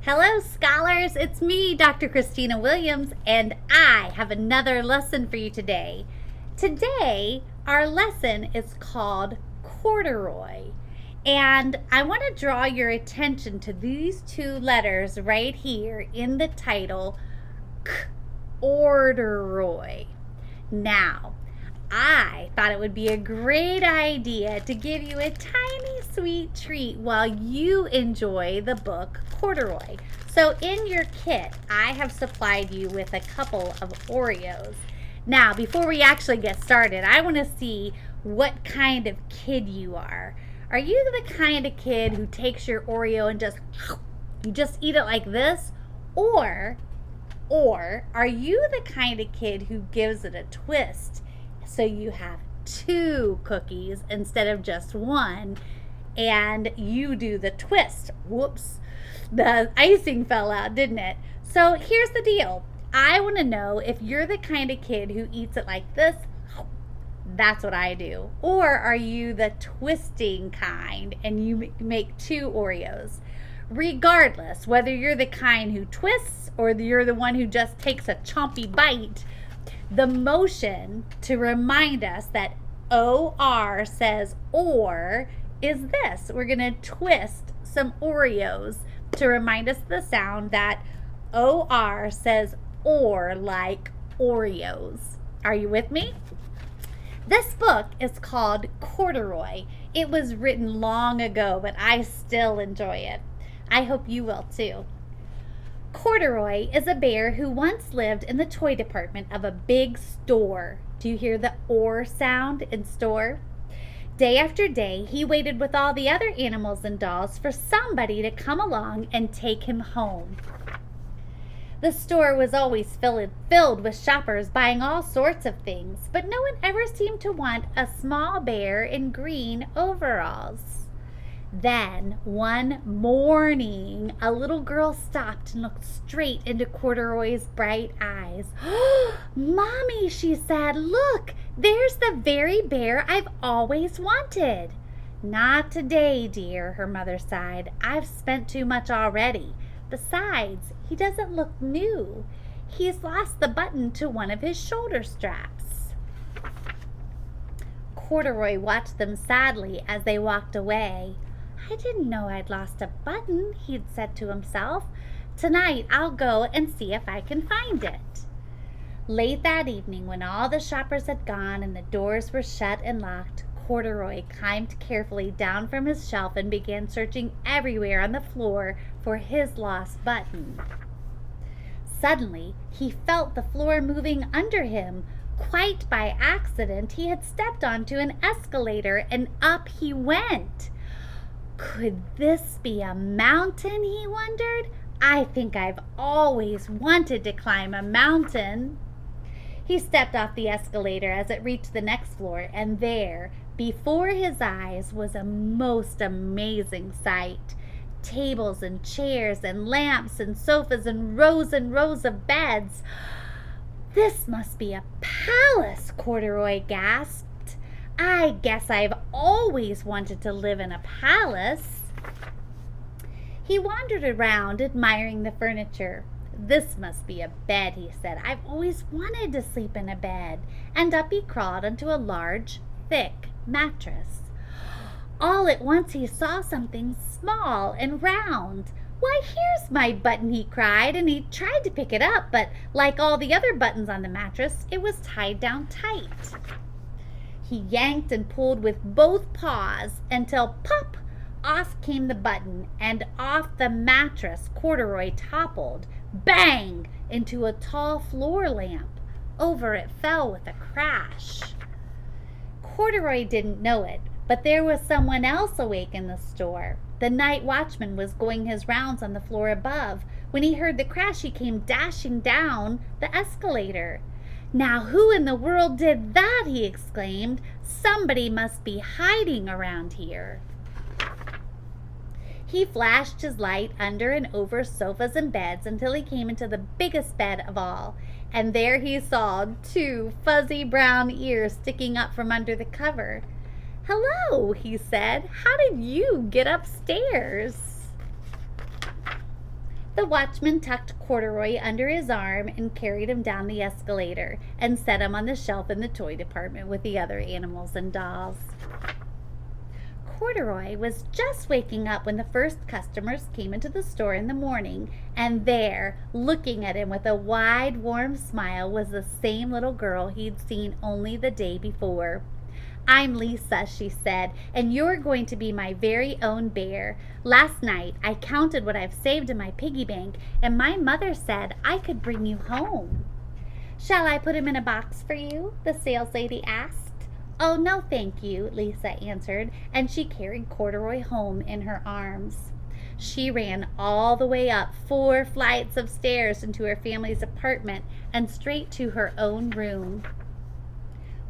Hello, scholars. It's me, Dr. Christina Williams, and I have another lesson for you today. Today, our lesson is called corduroy. And I want to draw your attention to these two letters right here in the title, corduroy. Now, I thought it would be a great idea to give you a tiny sweet treat while you enjoy the book Corduroy. So in your kit, I have supplied you with a couple of Oreos. Now, before we actually get started, I want to see what kind of kid you are. Are you the kind of kid who takes your Oreo and just eat it like this? Or are you the kind of kid who gives it a twist? So you have two cookies instead of just one, and you do the twist. Whoops, the icing fell out, didn't it? So here's the deal. I want to know if you're the kind of kid who eats it like this. That's what I do. Or are you the twisting kind and you make two Oreos? Regardless, whether you're the kind who twists or you're the one who just takes a chompy bite, the motion to remind us that OR says or is this. We're going to twist some Oreos to remind us the sound that OR says or, like Oreos. Are you with me? This book is called Corduroy. It was written long ago, but I still enjoy it. I hope you will too. Corduroy is a bear who once lived in the toy department of a big store. Do you hear the or sound in store? Day after day, he waited with all the other animals and dolls for somebody to come along and take him home. The store was always filled with shoppers buying all sorts of things, but no one ever seemed to want a small bear in green overalls. Then, one morning, a little girl stopped and looked straight into Corduroy's bright eyes. "Mommy," she said, "look, there's the very bear I've always wanted." "Not today, dear," her mother sighed. "I've spent too much already. Besides, he doesn't look new. He's lost the button to one of his shoulder straps." Corduroy watched them sadly as they walked away. "I didn't know I'd lost a button," he'd said to himself. "Tonight I'll go and see if I can find it." Late that evening, when all the shoppers had gone and the doors were shut and locked, Corduroy climbed carefully down from his shelf and began searching everywhere on the floor for his lost button. Suddenly, he felt the floor moving under him. Quite by accident, he had stepped onto an escalator and up he went. Could this be a mountain, he wondered? I think I've always wanted to climb a mountain. He stepped off the escalator as it reached the next floor, and there, before his eyes, was a most amazing sight. Tables and chairs and lamps and sofas and rows of beds. "This must be a palace," Corduroy gasped. "I guess I've always wanted to live in a palace." He wandered around, admiring the furniture. "This must be a bed," he said. "I've always wanted to sleep in a bed." And up he crawled onto a large, thick mattress. All at once he saw something small and round. "Why, here's my button," he cried, and he tried to pick it up, but like all the other buttons on the mattress, it was tied down tight. He yanked and pulled with both paws until pop! Off came the button, and off the mattress Corduroy toppled, bang, into a tall floor lamp. Over it fell with a crash. Corduroy didn't know it, but there was someone else awake in the store. The night watchman was going his rounds on the floor above. When he heard the crash, he came dashing down the escalator. "Now who in the world did that?" he exclaimed. "Somebody must be hiding around here." He flashed his light under and over sofas and beds until he came into the biggest bed of all, and there he saw two fuzzy brown ears sticking up from under the cover. "Hello," he said. "How did you get upstairs?" The watchman tucked Corduroy under his arm and carried him down the escalator and set him on the shelf in the toy department with the other animals and dolls. Corduroy was just waking up when the first customers came into the store in the morning, and there, looking at him with a wide, warm smile, was the same little girl he'd seen only the day before. "I'm Lisa," she said, "and you're going to be my very own bear. Last night I counted what I've saved in my piggy bank, and my mother said I could bring you home." "Shall I put him in a box for you?" the saleslady asked. "Oh, no, thank you," Lisa answered, and she carried Corduroy home in her arms. She ran all the way up 4 flights of stairs into her family's apartment and straight to her own room.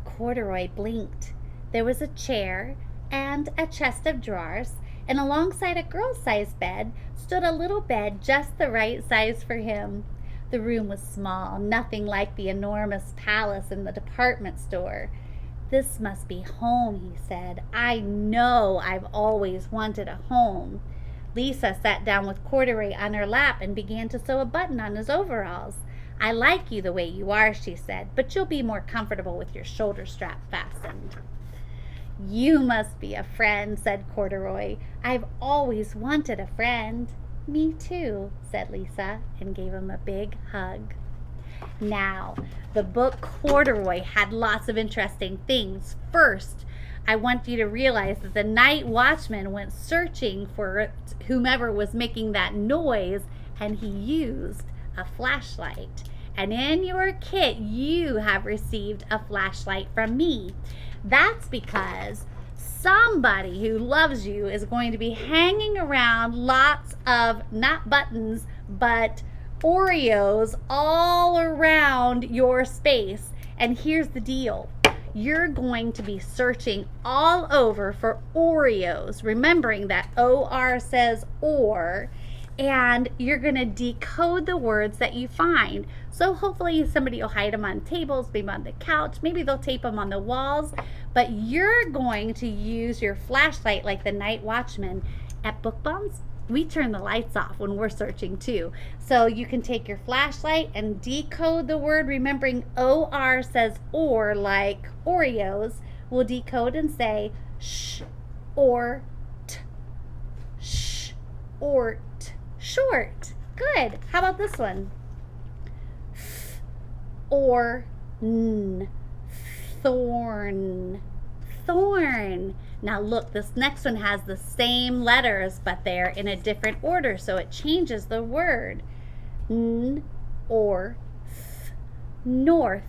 Corduroy blinked. There was a chair and a chest of drawers, and alongside a girl-sized bed stood a little bed just the right size for him. The room was small, nothing like the enormous palace in the department store. "This must be home," he said. "I know I've always wanted a home." Lisa sat down with Corduroy on her lap and began to sew a button on his overalls. "I like you the way you are," she said, "but you'll be more comfortable with your shoulder strap fastened." "You must be a friend," said Corduroy. "I've always wanted a friend." "Me too," said Lisa, and gave him a big hug. Now, the book Corduroy had lots of interesting things. First, I want you to realize that the night watchman went searching for whomever was making that noise, and he used a flashlight. And in your kit, you have received a flashlight from me. That's because somebody who loves you is going to be hanging around lots of, not buttons, but Oreos all around your space. And here's the deal. You're going to be searching all over for Oreos, remembering that OR says or, and you're going to decode the words that you find. So hopefully somebody will hide them on tables, maybe on the couch, maybe they'll tape them on the walls, but you're going to use your flashlight like the night watchman. At Book Bums, we turn the lights off when we're searching too. So you can take your flashlight and decode the word, remembering OR says or, like Oreos. We'll decode and say sh or t, sh or t. Short. Good. How about this one? F or n. Thorn. Thorn. Now look, this next one has the same letters, but they're in a different order, so it changes the word. N or th. North.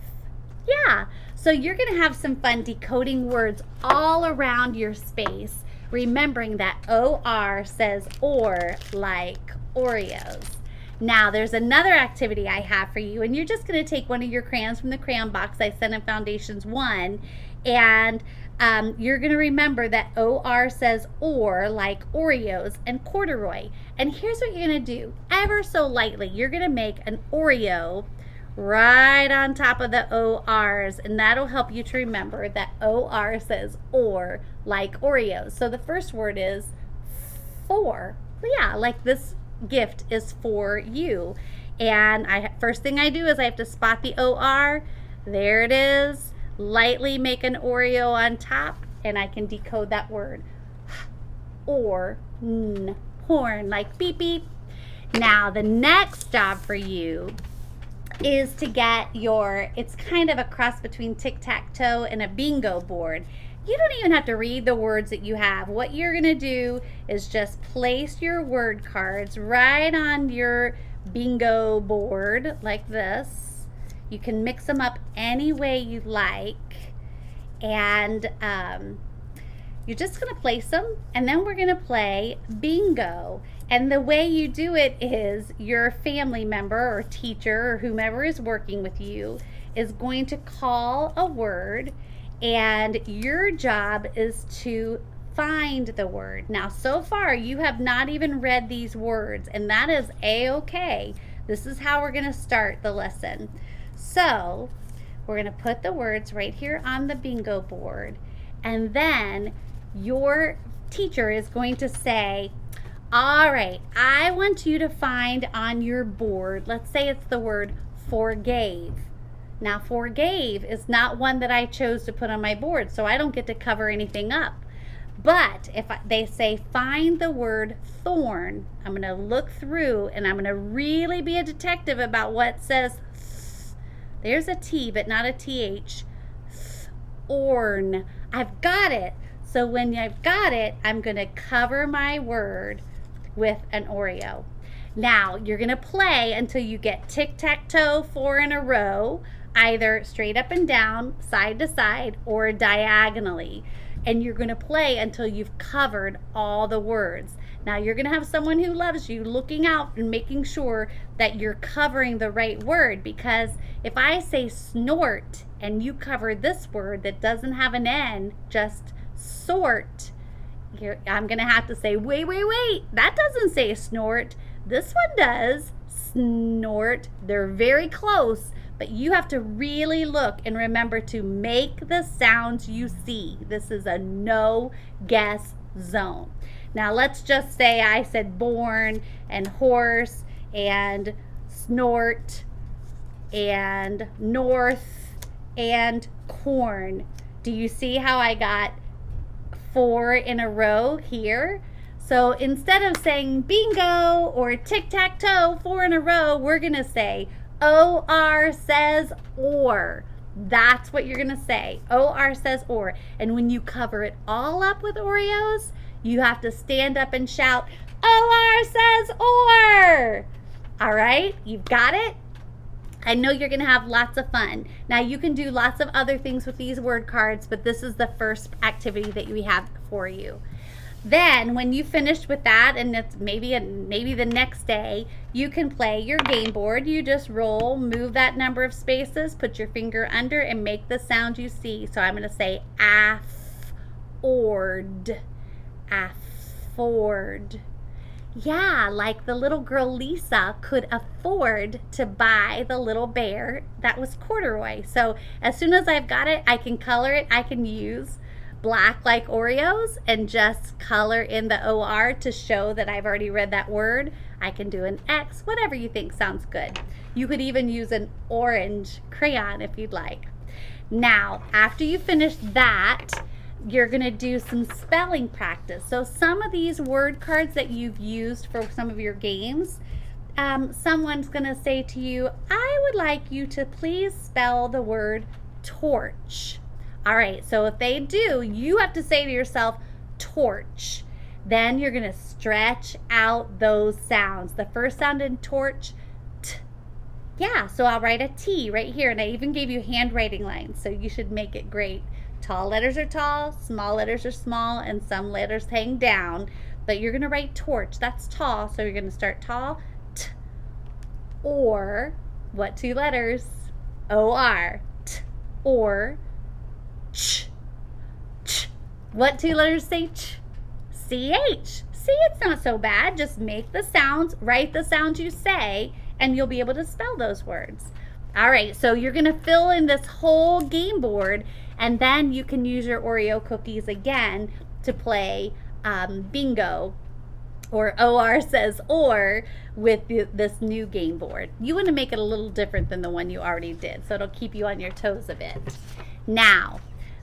Yeah. So you're going to have some fun decoding words all around your space, remembering that OR says or, like Oreos. Now there's another activity I have for you, and you're just going to take one of your crayons from the crayon box I sent in Foundations 1, and you're going to remember that OR says or, like Oreos, and Corduroy. And here's what you're going to do. Ever so lightly, you're going to make an Oreo right on top of the ORs, and that'll help you to remember that OR says or, like Oreos. So the first word is for. Yeah, like this gift is for you. And first thing I do is I have to spot the OR. There it is. Lightly make an Oreo on top, and I can decode that word. Or n, horn, like beep beep. Now the next job for you is to get it's kind of a cross between tic-tac-toe and a bingo board. You don't even have to read the words that you have. What you're going to do is just place your word cards right on your bingo board like this. You can mix them up any way you like. And you're just going to place them, and then we're going to play bingo. And the way you do it is your family member or teacher or whomever is working with you is going to call a word, and your job is to find the word. Now, so far, you have not even read these words, and that is A-okay. This is how we're going to start the lesson. So, we're going to put the words right here on the bingo board, and then your teacher is going to say, All right, I want you to find on your board, let's say it's the word forgave. Now, forgave is not one that I chose to put on my board, so I don't get to cover anything up. But if they say find the word thorn, I'm going to look through and I'm going to really be a detective about what says th. There's a T, but not a TH. Thorn. I've got it. So when I've got it, I'm going to cover my word with an Oreo. Now, you're going to play until you get tic-tac-toe 4 in a row, either straight up and down, side to side, or diagonally. And you're going to play until you've covered all the words. Now, you're going to have someone who loves you looking out and making sure that you're covering the right word, because if I say snort and you cover this word that doesn't have an N, just sort, I'm going to have to say, wait, that doesn't say snort. This one does, snort. They're very close, but you have to really look and remember to make the sounds you see. This is a no guess zone. Now let's just say I said born and horse and snort and north and corn. Do you see how I got 4 in a row here? So instead of saying bingo or tic-tac-toe 4 in a row, we're going to say OR says or. That's what you're going to say. OR says or. And when you cover it all up with Oreos, you have to stand up and shout, OR says or. All right, you've got it? I know you're going to have lots of fun. Now, you can do lots of other things with these word cards, but this is the first activity that we have for you. Then, when you finished with that, and it's maybe the next day, you can play your game board. You just roll, move that number of spaces, put your finger under, and make the sound you see. So I'm going to say afford, afford. Yeah, like the little girl Lisa could afford to buy the little bear that was corduroy. So as soon as I've got it, I can color it. I can use black like Oreos and just color in the OR to show that I've already read that word. I can do an X, whatever you think sounds good. You could even use an orange crayon if you'd like. Now, after you finish that, you're going to do some spelling practice. So some of these word cards that you've used for some of your games, someone's going to say to you, I would like you to please spell the word torch. All right, so if they do, you have to say to yourself, torch. Then you're going to stretch out those sounds. The first sound in torch, t. Yeah, so I'll write a T right here, and I even gave you handwriting lines, so you should make it great. Tall letters are tall, small letters are small, and some letters hang down. But you're going to write torch. That's tall, so you're going to start tall, t. Or, what 2 letters? O-R, t. Or, ch. Ch. What 2 letters say ch? C-H. See, it's not so bad. Just make the sounds, write the sounds you say, and you'll be able to spell those words. All right, so you're going to fill in this whole game board, and then you can use your Oreo cookies again to play bingo or OR says or with this new game board. You want to make it a little different than the one you already did, so it'll keep you on your toes a bit. Now,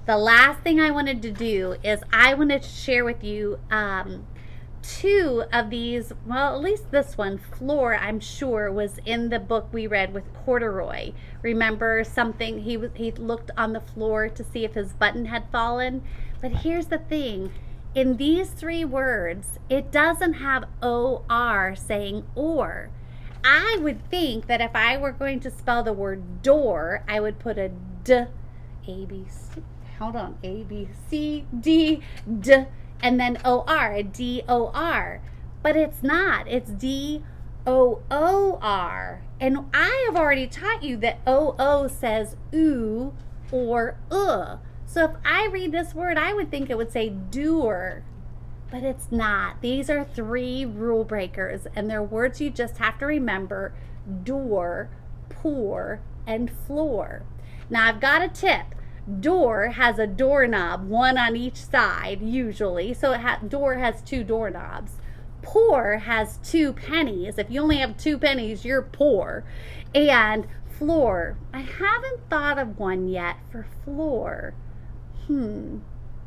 the last thing I wanted to do is I wanted to share with you 2 of these, well, at least this one, Floor, I'm sure, was in the book we read with Corduroy. Remember something, he looked on the floor to see if his button had fallen. But here's the thing, in these 3 words, it doesn't have OR saying or. I would think that if I were going to spell the word door, I would put a D, A, B, C, hold on, A, B, C, D, D, and then O-R, D-O-R. But it's not. It's D-O-O-R. And I have already taught you that O-O says oo or So if I read this word, I would think it would say doer. But it's not. These are 3 rule breakers, and they're words you just have to remember: door, pour, and floor. Now I've got a tip. Door has a doorknob, 1 on each side usually, so door has 2 doorknobs. Poor has 2 pennies. If you only have 2 pennies, you're poor. And floor, I haven't thought of one yet for floor.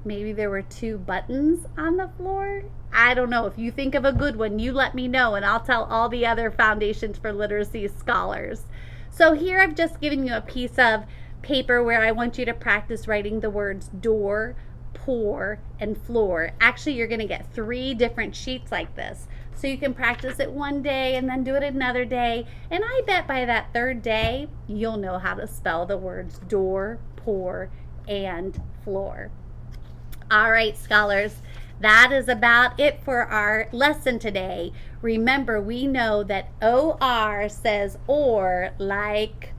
Maybe there were 2 buttons on the floor? I don't know. If you think of a good one, you let me know and I'll tell all the other Foundations for Literacy scholars. So here I've just given you a piece of paper where I want you to practice writing the words door, pour, and floor. Actually, you're going to get 3 different sheets like this. So you can practice it one day and then do it another day. And I bet by that 3rd day, you'll know how to spell the words door, pour, and floor. All right, scholars, that is about it for our lesson today. Remember, we know that OR says or like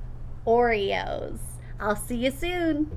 Oreos. I'll see you soon.